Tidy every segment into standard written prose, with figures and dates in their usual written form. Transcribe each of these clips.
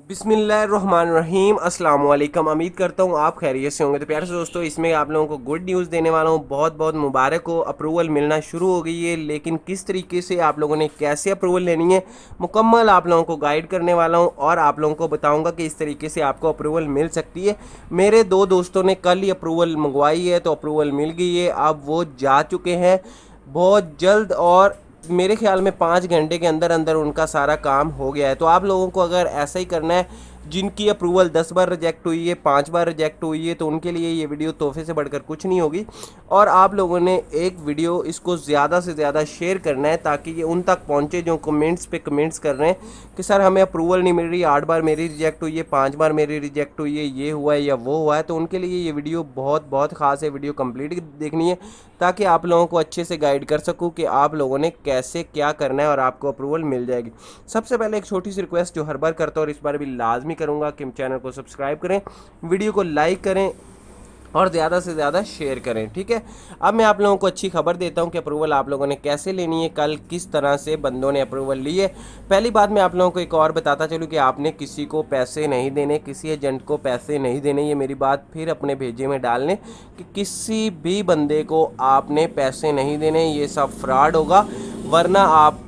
बिस्मिल्लाहिर्रहमानिर्रहीम अस्सलाम वालेकुम। उम्मीद करता हूँ आप खैरियत से होंगे। तो प्यारे से दोस्तों, इसमें आप लोगों को गुड न्यूज़ देने वाला हूँ। बहुत बहुत मुबारक हो, अप्रूवल मिलना शुरू हो गई है। लेकिन किस तरीके से आप लोगों ने कैसे अप्रूवल लेनी है, मुकम्मल आप लोगों को गाइड करने वाला हूँ और आप लोगों को बताऊँगा कि इस तरीके से आपको अप्रूवल मिल सकती है। मेरे दो दोस्तों ने कल ही अप्रूवल मंगवाई है, तो अप्रूवल मिल गई है। अब वो जा चुके हैं बहुत जल्द, और मेरे ख्याल में 5 घंटे के अंदर अंदर उनका सारा काम हो गया है। तो आप लोगों को अगर ऐसा ही करना है, जिनकी अप्रूवल 10 बार रिजेक्ट हुई है, 5 बार रिजेक्ट हुई है, तो उनके लिए ये वीडियो तोहफे से बढ़कर कुछ नहीं होगी। और आप लोगों ने एक वीडियो इसको ज़्यादा से ज़्यादा शेयर करना है ताकि ये उन तक पहुँचे जो कमेंट्स पे कमेंट्स कर रहे हैं कि सर हमें अप्रूवल नहीं मिल रही, 8 बार मेरी रिजेक्ट हुई है, 5 बार मेरी रिजेक्ट हुई है, ये हुआ है या वो हुआ है। तो उनके लिए ये वीडियो बहुत बहुत ख़ास है। वीडियो कंप्लीट देखनी है ताकि आप लोगों को अच्छे से गाइड कर सकूं कि आप लोगों ने कैसे क्या करना है और आपको अप्रूवल मिल जाएगी। सबसे पहले एक छोटी सी रिक्वेस्ट जो हर बार करता हूँ और इस बार भी लाजमी करूँगा कि चैनल को सब्सक्राइब करें, वीडियो को लाइक करें और ज़्यादा से ज़्यादा शेयर करें, ठीक है। अब मैं आप लोगों को अच्छी खबर देता हूं कि अप्रूवल आप लोगों ने कैसे लेनी है, कल किस तरह से बंदों ने अप्रूवल ली है। पहली बात मैं आप लोगों को एक और बताता चलूं कि आपने किसी को पैसे नहीं देने, किसी एजेंट को पैसे नहीं देने। ये मेरी बात फिर अपने भेजे में डाल लें कि किसी भी बंदे को आपने पैसे नहीं देने, ये सब फ्रॉड होगा। वरना आप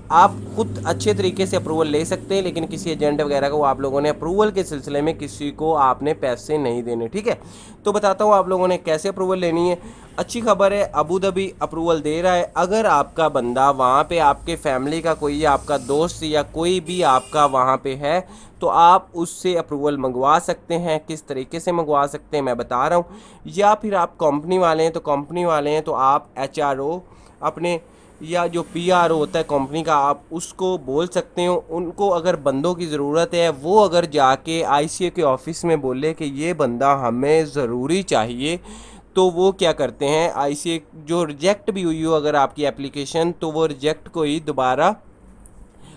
खुद अच्छे तरीके से अप्रूवल ले सकते हैं, लेकिन किसी एजेंट वगैरह को आप लोगों ने अप्रूवल के सिलसिले में किसी को आपने पैसे नहीं देने, ठीक है। तो बताता हूँ आप लोगों ने कैसे अप्रूवल लेनी है। अच्छी खबर है, अबू धाबी अप्रूवल दे रहा है। अगर आपका बंदा वहाँ पे, आपके फैमिली का कोई, आपका दोस्त या कोई भी आपका वहाँ पे है, तो आप उससे अप्रूवल मंगवा सकते हैं। किस तरीके से मंगवा सकते हैं मैं बता रहा हूँ। या फिर आप कंपनी वाले हैं तो कंपनी वाले हैं तो आप एचआरओ अपने, या जो पीआरओ होता है कंपनी का, आप उसको बोल सकते हो। उनको अगर बंदों की ज़रूरत है, वो अगर जाके आईसीए के ऑफिस में बोले कि ये बंदा हमें ज़रूरी चाहिए, तो वो क्या करते हैं, आईसीए जो रिजेक्ट भी हुई हो अगर आपकी एप्लीकेशन, तो वो रिजेक्ट को ही दोबारा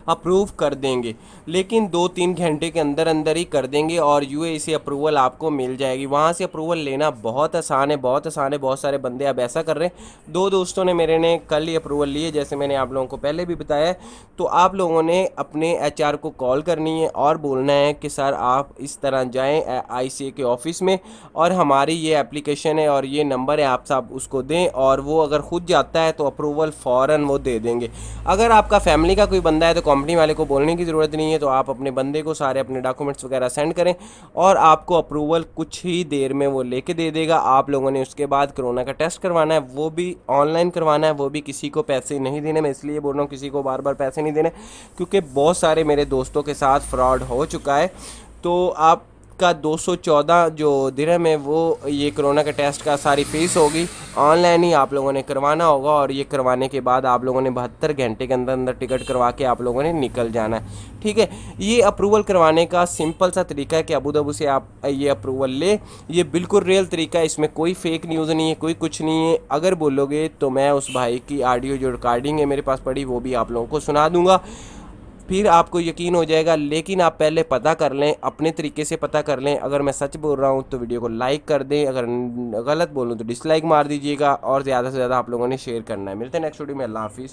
अप्रूव कर देंगे। लेकिन 2-3 घंटे के अंदर अंदर ही कर देंगे और यूएई से अप्रूवल आपको मिल जाएगी। वहाँ से अप्रूवल लेना बहुत आसान है, बहुत आसान है। बहुत सारे बंदे अब ऐसा कर रहे हैं। दो दोस्तों ने मेरे ने कल ही अप्रूवल लिए, जैसे मैंने आप लोगों को पहले भी बताया है। तो आप लोगों ने अपने एचआर को कॉल करनी है और बोलना है कि सर आप इस तरह जाएँ आईसीए के ऑफिस में, और हमारी ये एप्लीकेशन है और ये नंबर है, आप सब उसको दें। और वो अगर खुद जाता है तो अप्रूवल फ़ौरन वो दे देंगे। अगर आपका फैमिली का कोई बंदा है तो कंपनी वाले को बोलने की ज़रूरत नहीं है। तो आप अपने बंदे को सारे अपने डॉक्यूमेंट्स वगैरह सेंड करें और आपको अप्रूवल कुछ ही देर में वो लेके दे देगा। आप लोगों ने उसके बाद कोरोना का टेस्ट करवाना है, वो भी ऑनलाइन करवाना है, वो भी किसी को पैसे नहीं देने। मैं इसलिए बोल रहा हूँ किसी को बार बार पैसे नहीं देने, क्योंकि बहुत सारे मेरे दोस्तों के साथ फ्रॉड हो चुका है। तो आप का 214 जो दिरहम है, वो ये कोरोना के टेस्ट का सारी फीस होगी। ऑनलाइन ही आप लोगों ने करवाना होगा और ये करवाने के बाद आप लोगों ने 72 घंटे के अंदर अंदर टिकट करवा के आप लोगों ने निकल जाना है, ठीक है। ये अप्रूवल करवाने का सिंपल सा तरीका है कि अबू धाबी से आप ये अप्रूवल ले। ये बिल्कुल रियल तरीका है, इसमें कोई फेक न्यूज़ नहीं है, कोई कुछ नहीं है। अगर बोलोगे तो मैं उस भाई की ऑडियो जो रिकॉर्डिंग है मेरे पास पड़ी, वो भी आप लोगों को सुना दूंगा, फिर आपको यकीन हो जाएगा। लेकिन आप पहले पता कर लें, अपने तरीके से पता कर लें। अगर मैं सच बोल रहा हूँ तो वीडियो को लाइक कर दें, अगर गलत बोलूँ तो डिसलाइक मार दीजिएगा, और ज़्यादा से ज़्यादा आप लोगों ने शेयर करना है। मिलते हैं नेक्स्ट वीडियो में। अल्लाह हाफिज़।